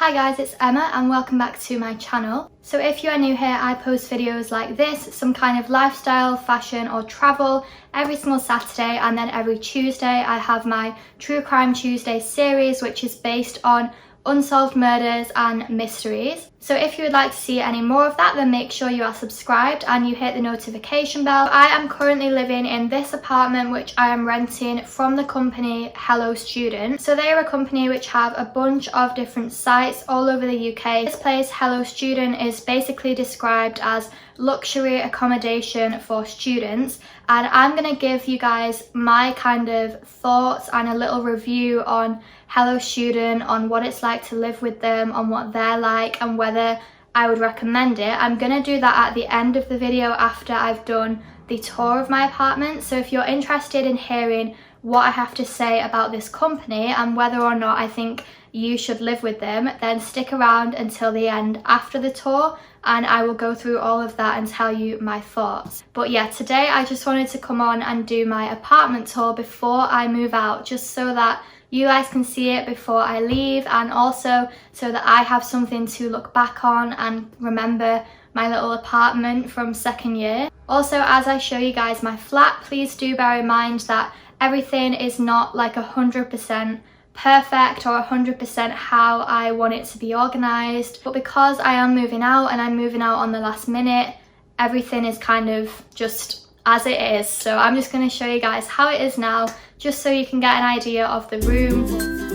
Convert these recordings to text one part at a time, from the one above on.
Hi guys, it's Emma and welcome back to my channel. So if you are new here, I post videos like this, some kind of lifestyle, fashion or travel every single Saturday, and then every Tuesday I have my True Crime Tuesday series, which is based on unsolved murders and mysteries. So if you would like to see any more of that, then make sure you are subscribed and you hit the notification bell. I am currently living in this apartment which I am renting from the company Hello Student. So they are a company which have a bunch of different sites all over the UK. This place, Hello Student, is basically described as luxury accommodation for students, and I'm gonna give you guys my kind of thoughts and a little review on Hello Student, on what it's like to live with them, on what they're like and whether I would recommend it. I'm gonna do that at the end of the video after I've done the tour of my apartment. So if you're interested in hearing what I have to say about this company and whether or not I think you should live with them, then stick around until the end after the tour and I will go through all of that and tell you my thoughts. But yeah, today I just wanted to come on and do my apartment tour before I move out, just so that you guys can see it before I leave, and also so that I have something to look back on and remember my little apartment from second year. Also, as I show you guys my flat, please do bear in mind that everything is not like 100% perfect or 100% how I want it to be organised, but because I am moving out and I'm moving out on the last minute, everything is kind of just as it is. So I'm just going to show you guys how it is now, just so you can get an idea of the room.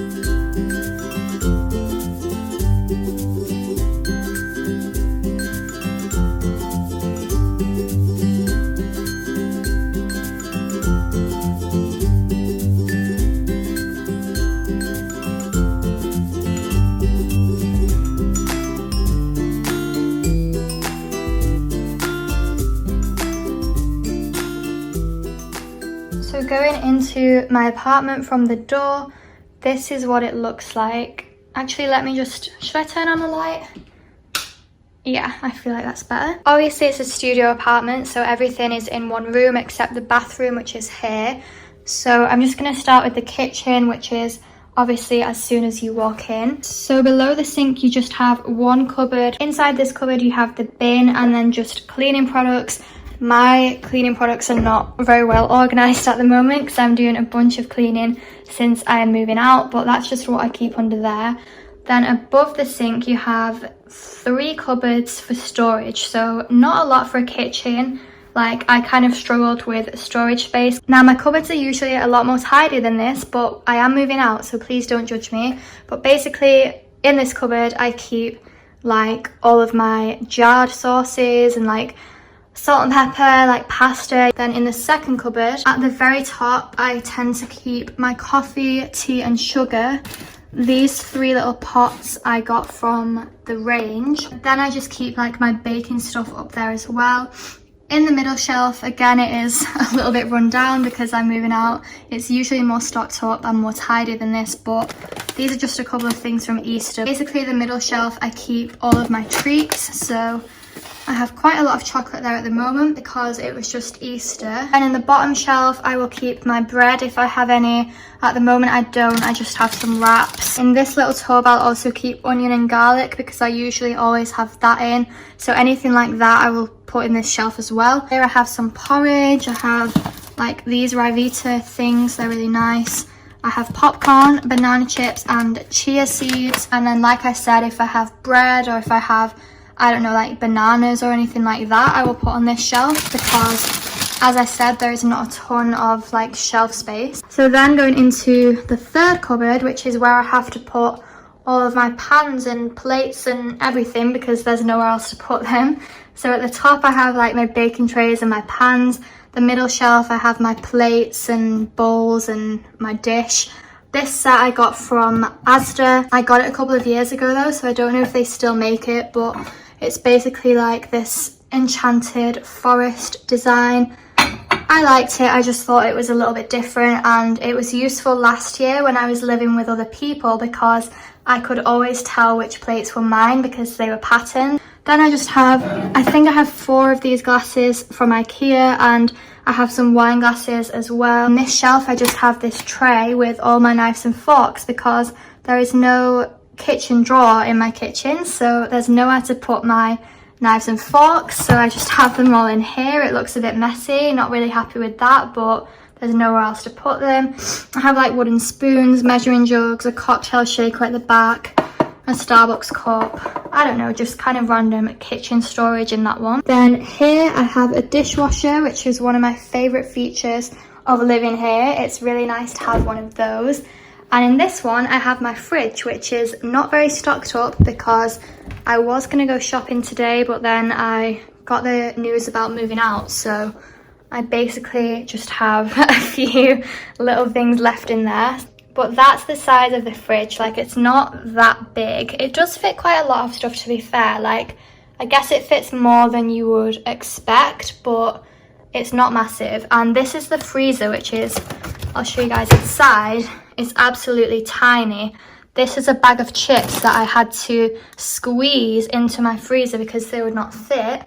So going into my apartment from the door, this is what it looks like. Actually, let me just, should I turn on the light? Yeah, I feel like that's better. Obviously it's a studio apartment, so everything is in one room except the bathroom, which is here. So I'm just going to start with the kitchen, which is obviously as soon as you walk in. So below the sink you just have one cupboard. Inside this cupboard you have the bin and then just cleaning products. My cleaning products are not very well organised at the moment because I'm doing a bunch of cleaning since I am moving out, but that's just what I keep under there. Then above the sink you have 3 cupboards for storage, so not a lot for a kitchen. Like, I kind of struggled with storage space. Now my cupboards are usually a lot more tidy than this, but I am moving out, so please don't judge me. But basically in this cupboard I keep like all of my jarred sauces and like salt and pepper, like pasta. Then in the second cupboard at the very top I tend to keep my coffee, tea and sugar. These 3 little pots I got from the range. Then I just keep like my baking stuff up there as well. In the middle shelf, again, it is a little bit run down because I'm moving out. It's usually more stocked up and more tidy than this, but these are just a couple of things from Easter. Basically the middle shelf I keep all of my treats, so I have quite a lot of chocolate there at the moment because it was just Easter. And in the bottom shelf I will keep my bread if I have any. At the moment I don't, I just have some wraps. In this little tub I'll also keep onion and garlic because I usually always have that in. So anything like that I will put in this shelf as well. Here I have some porridge, I have like these Rivita things, they're really nice. I have popcorn, banana chips and chia seeds. And then like I said, if I have bread or if I have, I don't know, like bananas or anything like that, I will put on this shelf because, as I said, there is not a ton of like shelf space. So then going into the third cupboard, which is where I have to put all of my pans and plates and everything because there's nowhere else to put them. So at the top I have like my baking trays and my pans. The middle shelf I have my plates and bowls and my dish. This set I got from Asda. I got it a couple of years ago though, so I don't know if they still make it, but it's basically like this enchanted forest design. I liked it, I just thought it was a little bit different, and it was useful last year when I was living with other people because I could always tell which plates were mine because they were patterned. Then I just have, I think I have 4 of these glasses from IKEA, and I have some wine glasses as well. On this shelf I just have this tray with all my knives and forks because there is no kitchen drawer in my kitchen, so there's nowhere to put my knives and forks, so I just have them all in here. It looks a bit messy, not really happy with that, but there's nowhere else to put them. I have like wooden spoons, measuring jugs, a cocktail shaker at the back, a Starbucks cup. I don't know, just kind of random kitchen storage in that one. Then here I have a dishwasher, which is one of my favorite features of living here. It's really nice to have one of those. And in this one I have my fridge, which is not very stocked up because I was gonna go shopping today, but then I got the news about moving out, so I basically just have a few little things left in there. But that's the size of the fridge. Like, it's not that big. It does fit quite a lot of stuff, to be fair. Like, I guess it fits more than you would expect, but it's not massive. And this is the freezer, which is, I'll show you guys inside. It's absolutely tiny. This is a bag of chips that I had to squeeze into my freezer because they would not fit.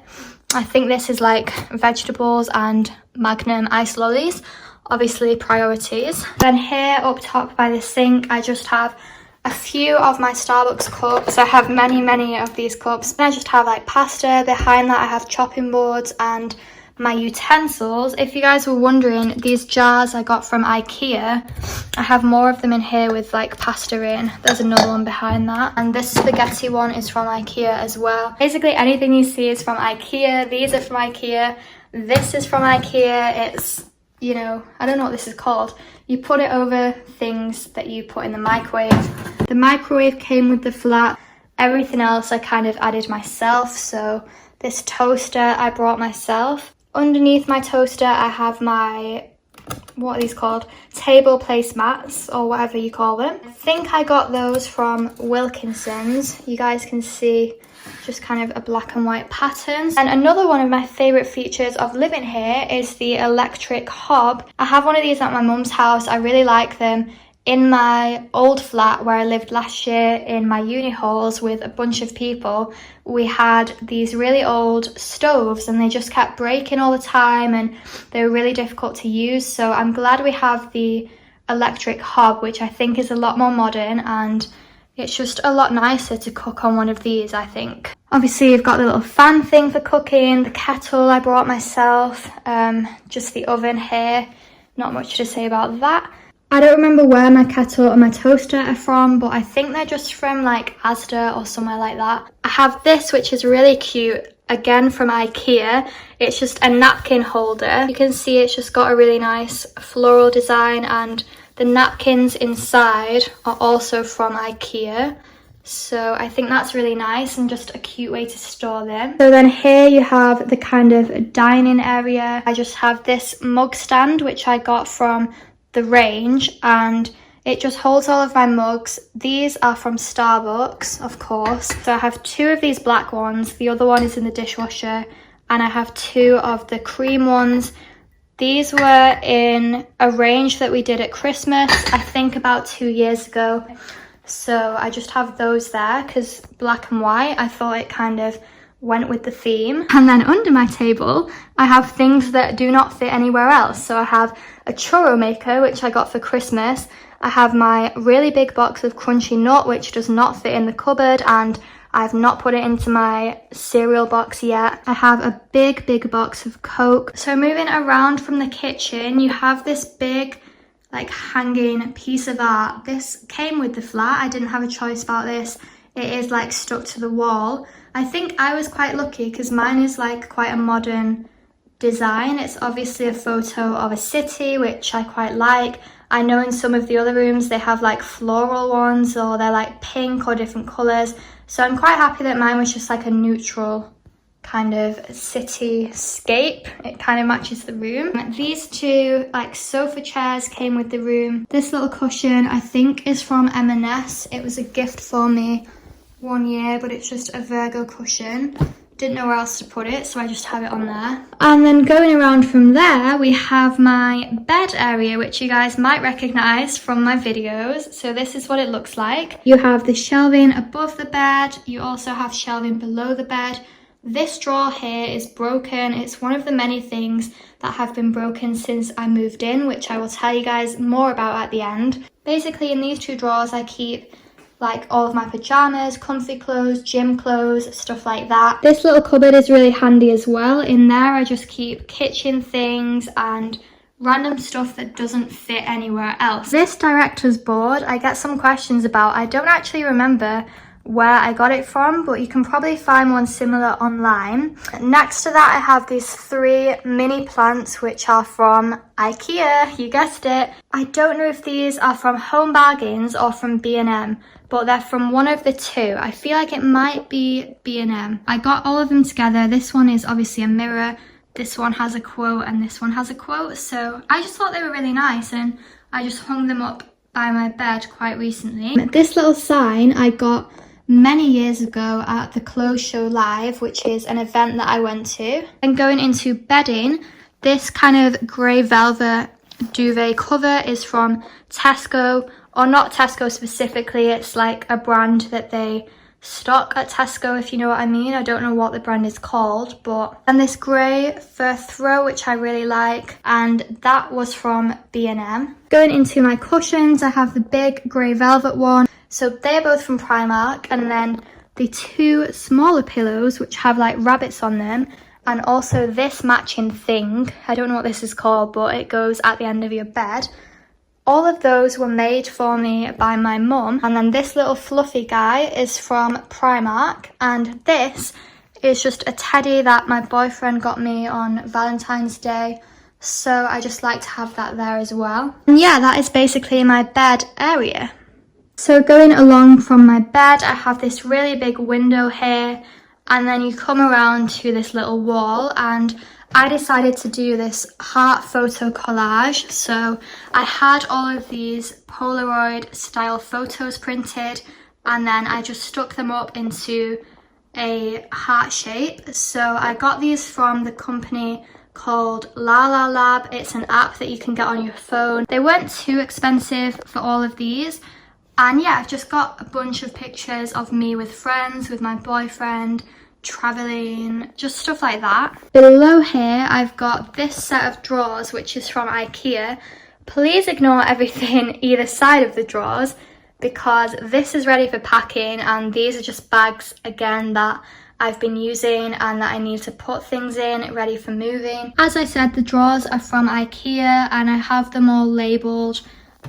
I think this is like vegetables and Magnum ice lollies, obviously priorities. Then here up top by the sink, I just have a few of my Starbucks cups. I have many of these cups. And I just have like pasta. Behind that I have chopping boards and my utensils. If you guys were wondering, these jars I got from IKEA, I have more of them in here with like pasta in. There's another one behind that, and this spaghetti one is from IKEA as well. Basically anything you see is from IKEA. These are from IKEA. This is from IKEA. It's, you know, I don't know what this is called. You put it over things that you put in the microwave. The microwave came with the flat. Everything else I kind of added myself. So this toaster I brought myself. Underneath my toaster I have my, what are these called? Table placemats, or whatever you call them. I think I got those from Wilkinson's. You guys can see just kind of a black and white pattern. And another one of my favorite features of living here is the electric hob. I have one of these at my mum's house. I really like them. In my old flat where I lived last year in my uni halls with a bunch of people, we had these really old stoves and they just kept breaking all the time and they were really difficult to use. So I'm glad we have the electric hob, which I think is a lot more modern, and it's just a lot nicer to cook on one of these, I think. Obviously you've got the little fan thing for cooking, the kettle I brought myself, just the oven here, not much to say about that. I don't remember where my kettle and my toaster are from, but I think they're just from like Asda or somewhere like that. I have this, which is really cute, again from IKEA. It's just a napkin holder. You can see it's just got a really nice floral design, and the napkins inside are also from IKEA. So I think that's really nice and just a cute way to store them. So then here you have the kind of dining area. I just have this mug stand, which I got from the range, and it just holds all of my mugs. These are from Starbucks, of course. So I have two of these black ones. The other one is in the dishwasher, and I have two of the cream ones. These were in a range that we did at Christmas, I think about 2 years ago. So I just have those there because black and white, I thought it kind of went with the theme. And then under my table, I have things that do not fit anywhere else. So I have a churro maker, which I got for Christmas. I have my really big box of crunchy nut, which does not fit in the cupboard, and I've not put it into my cereal box yet. I have a big box of Coke. So moving around from the kitchen, you have this big like hanging piece of art. This came with the flat. I didn't have a choice about this. It is like stuck to the wall. I think I was quite lucky because mine is like quite a modern design. It's obviously a photo of a city, which I quite like. I know in some of the other rooms they have like floral ones, or they're like pink or different colours. So I'm quite happy that mine was just like a neutral kind of cityscape. It kind of matches the room. These two like sofa chairs came with the room. This little cushion I think is from M&S. It was a gift for me 1 year, but it's just a Virgo cushion. Didn't know where else to put it, so I just have it on there. And then going around from there, we have my bed area, which you guys might recognize from my videos. So this is what it looks like. You have the shelving above the bed. You also have shelving below the bed. This drawer here is broken. It's one of the many things that have been broken since I moved in, which I will tell you guys more about at the end. Basically, in these two drawers, I keep like all of my pajamas, comfy clothes, gym clothes, stuff like that. This little cupboard is really handy as well. In there I just keep kitchen things and random stuff that doesn't fit anywhere else. This director's board I get some questions about. I don't actually remember where I got it from, but you can probably find one similar online. Next to that I have these 3 mini plants which are from IKEA, you guessed it. I don't know if these are from Home Bargains or from B&M, but they're from one of the two. I feel like it might be B&M. I got all of them together. This one is obviously a mirror, this one has a quote, and this one has a quote, so I just thought they were really nice and I just hung them up by my bed quite recently. This little sign I got many years ago at the Clothes Show Live, which is an event that I went to. And going into bedding, this kind of grey velvet duvet cover is from Tesco, or not Tesco specifically, it's like a brand that they stock at Tesco, if you know what I mean. I don't know what the brand is called, but and this grey fur throw which I really like, and that was from B&M. Going into my cushions, I have the big grey velvet one, so they're both from Primark, and then the 2 smaller pillows which have like rabbits on them, and also this matching thing, I don't know what this is called, but it goes at the end of your bed. All of those were made for me by my mum. And then this little fluffy guy is from Primark, and this is just a teddy that my boyfriend got me on Valentine's Day, so I just like to have that there as well. And yeah, that is basically my bed area. So going along from my bed, I have this really big window here, and then you come around to this little wall, and I decided to do this heart photo collage. So I had all of these Polaroid style photos printed, and then I just stuck them up into a heart shape. So I got these from the company called La La Lab. It's an app that you can get on your phone. They weren't too expensive for all of these. And yeah, I've just got a bunch of pictures of me with friends, with my boyfriend, traveling, just stuff like that. Below here, I've got this set of drawers, which is from IKEA. Please ignore everything either side of the drawers, because this is ready for packing, and these are just bags, again, that I've been using and that I need to put things in, ready for moving. As I said, the drawers are from IKEA, and I have them all labelled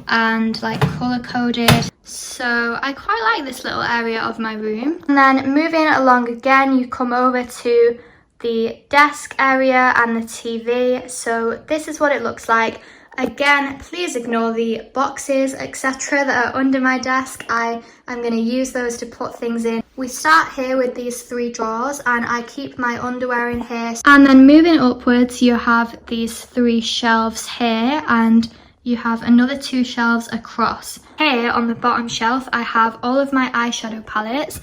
and like color coded, so I quite like this little area of my room. And then moving along again, you come over to the desk area and the TV. So this is what it looks like. Again, please ignore the boxes etc that are under my desk. I am going to use those to put things in. We start here with these 3 drawers, and I keep my underwear in here, and then moving upwards you have these 3 shelves here, and you have another 2 shelves across. Here on the bottom shelf I have all of my eyeshadow palettes.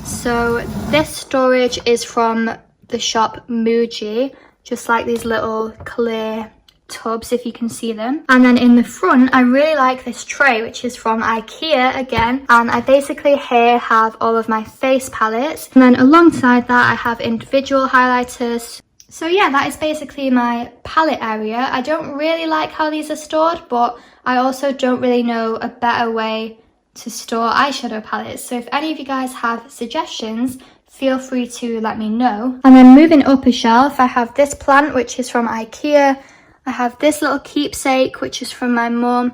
So this storage is from the shop Muji, just like these little clear tubs if you can see them. And then in the front I really like this tray, which is from IKEA again, and I basically here have all of my face palettes, and then alongside that I have individual highlighters. So yeah, that is basically my palette area. I don't really like how these are stored, but I also don't really know a better way to store eyeshadow palettes. So if any of you guys have suggestions, feel free to let me know. And then moving up a shelf, I have this plant, which is from IKEA. I have this little keepsake, which is from my mum.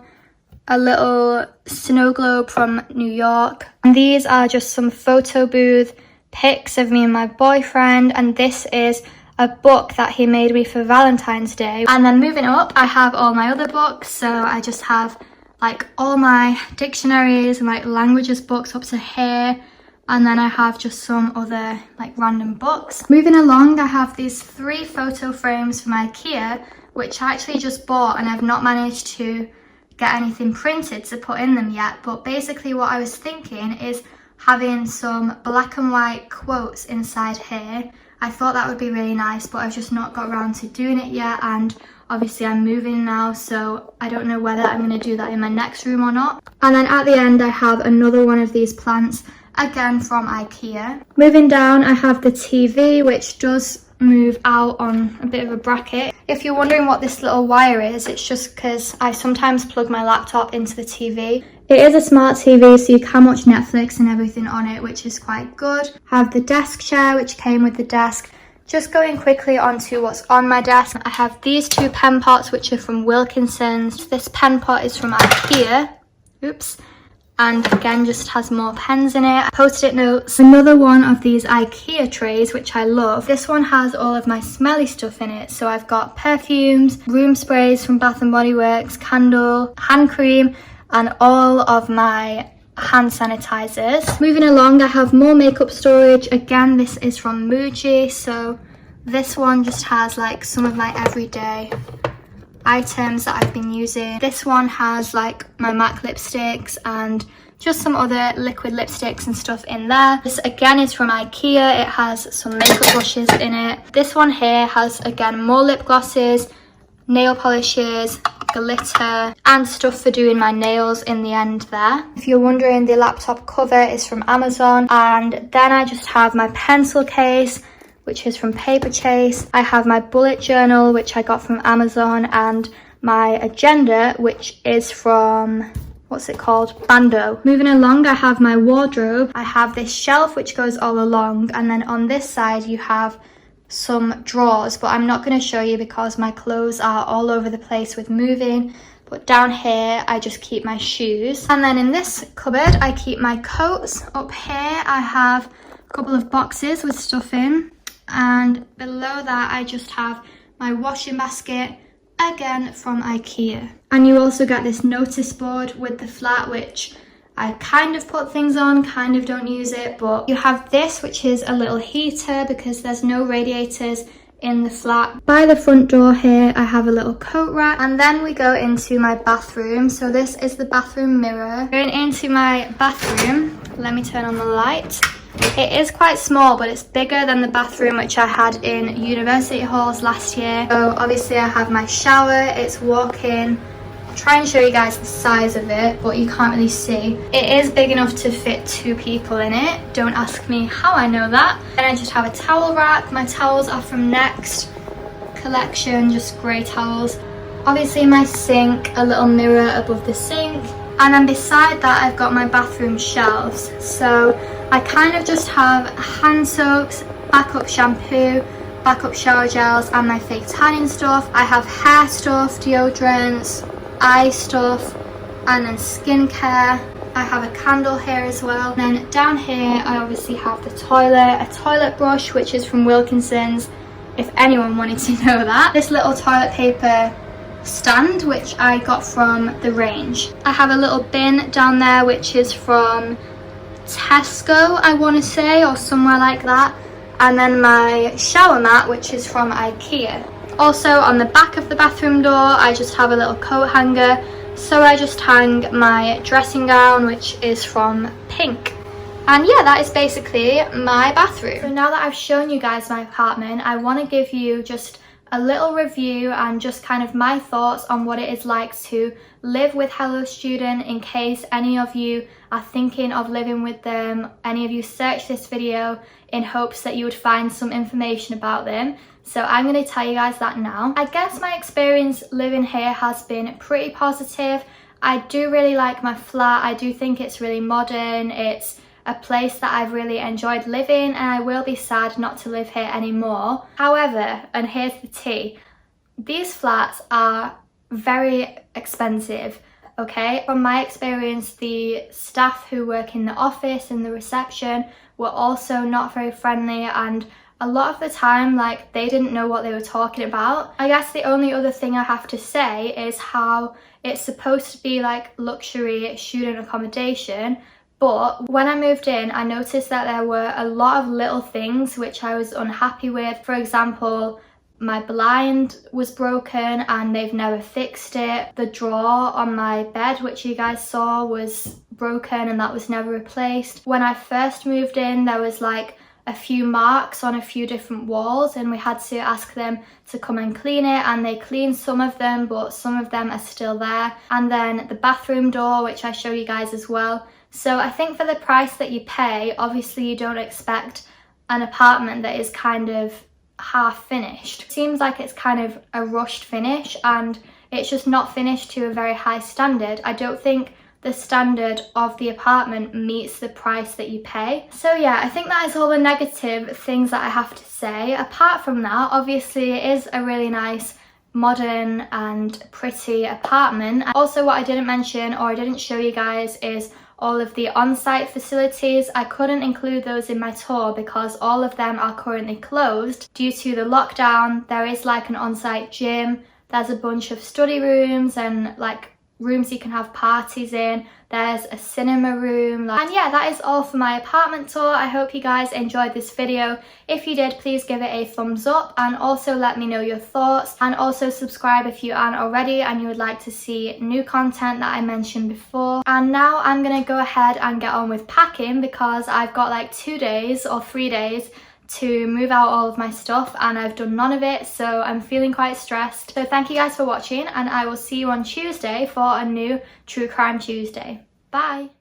A little snow globe from New York. And these are just some photo booth pics of me and my boyfriend. And this is a book that he made me for Valentine's Day. And then moving up, I have all my other books. So I just have like all my dictionaries and like languages books up to here. And then I have just some other like random books. Moving along, I have these 3 photo frames from IKEA, which I actually just bought, and I've not managed to get anything printed to put in them yet. But basically what I was thinking is having some black and white quotes inside here. I thought that would be really nice, but I've just not got around to doing it yet, and obviously I'm moving now, so I don't know whether I'm going to do that in my next room or not. And then at the end I have another one of these plants, again from IKEA. Moving down, I have the TV, which does move out on a bit of a bracket. If you're wondering what this little wire is, it's just because I sometimes plug my laptop into the TV. It is a smart TV, so you can watch Netflix and everything on it, which is quite good. I have the desk chair, which came with the desk. Just going quickly onto what's on my desk, I have these two pen pots, which are from Wilkinson's. This pen pot is from IKEA. Oops. And again, just has more pens in it. Post-it notes. Another one of these IKEA trays, which I love. This one has all of my smelly stuff in it. So I've got perfumes, room sprays from Bath & Body Works, candle, hand cream, and all of my hand sanitizers. Moving along, I have more makeup storage. Again, this is from Muji. So this one just has like some of my everyday items that I've been using. This one has like my MAC lipsticks and just some other liquid lipsticks and stuff in there. This again is from IKEA. It has some makeup brushes in it. This one here has again more lip glosses, nail polishes, glitter, and stuff for doing my nails in the end there. If you're wondering, the laptop cover is from Amazon. And then I just have my pencil case, which is from Paper Chase. I have my bullet journal, which I got from Amazon, and my agenda, which is from, what's it called? Bando. Moving along, I have my wardrobe. I have this shelf which goes all along, and then on this side you have some drawers, but I'm not going to show you because my clothes are all over the place with moving. But down here I just keep my shoes, and then in this cupboard I keep my coats. Up here I have a couple of boxes with stuff in, and below that I just have my washing basket, again from IKEA. And you also get this notice board with the flat, which I kind of put things on, kind of don't use it. But you have this, which is a little heater because there's no radiators in the flat. By the front door here I have a little coat rack, and then we go into my bathroom. So this is the bathroom mirror. Going into my bathroom, let me turn on the light. It is quite small, but it's bigger than the bathroom which I had in university halls last year. So obviously I have my shower. It's walk-in. I'll try and show you guys the size of it, but you can't really see. It is big enough to fit 2 people in it. Don't ask me how I know that. And I just have a towel rack. My towels are from Next collection, just grey towels. Obviously my sink, a little mirror above the sink. And then beside that I've got my bathroom shelves. So I kind of just have hand soaks, backup shampoo, backup shower gels, and my fake tanning stuff. I have hair stuff, deodorants, eye stuff, and then skincare. I have a candle here as well. And then down here I obviously have the toilet, a toilet brush which is from Wilkinson's, if anyone wanted to know that. This little toilet paper stand which I got from the range. I have a little bin down there which is from Tesco, I want to say, or somewhere like that. And then my shower mat, which is from IKEA. Also on the back of the bathroom door I just have a little coat hanger, so I just hang my dressing gown, which is from Pink. And yeah, that is basically my bathroom. So now that I've shown you guys my apartment, I want to give you just a little review and just kind of my thoughts on what it is like to live with Hello Student, in case any of you are thinking of living with them. Any of you search this video in hopes that you would find some information about them. So I'm going to tell you guys that now. I guess my experience living here has been pretty positive. I do really like my flat. I do think it's really modern. It's a place that I've really enjoyed living, and I will be sad not to live here anymore. However, and here's the tea, these flats are very expensive, okay? From my experience, the staff who work in the office and the reception were also not very friendly, and a lot of the time, like, they didn't know what they were talking about. I guess the only other thing I have to say is how it's supposed to be like luxury student accommodation, but when I moved in, I noticed that there were a lot of little things which I was unhappy with. For example, my blind was broken and they've never fixed it. The drawer on my bed, which you guys saw, was broken and that was never replaced. When I first moved in, there was like a few marks on a few different walls, and we had to ask them to come and clean it, and they cleaned some of them, but some of them are still there. And then the bathroom door, which I show you guys as well. So I think for the price that you pay, obviously you don't expect an apartment that is kind of half finished. It seems like it's kind of a rushed finish, and it's just not finished to a very high standard. I don't think the standard of the apartment meets the price that you pay. So yeah, I think that is all the negative things that I have to say. Apart from that, obviously it is a really nice, modern and pretty apartment. Also, what I didn't mention or I didn't show you guys is all of the on-site facilities. I couldn't include those in my tour because all of them are currently closed due to the lockdown. There is like an on-site gym, there's a bunch of study rooms and like rooms you can have parties in, there's a cinema room, and yeah, that is all for my apartment tour. I hope you guys enjoyed this video. If you did, please give it a thumbs up and also let me know your thoughts, and also subscribe if you aren't already and you would like to see new content that I mentioned before. And now I'm gonna go ahead and get on with packing because I've got like 2 days or 3 days to move out all of my stuff and I've done none of it, so I'm feeling quite stressed. So thank you guys for watching and I will see you on Tuesday for a new True Crime Tuesday. Bye!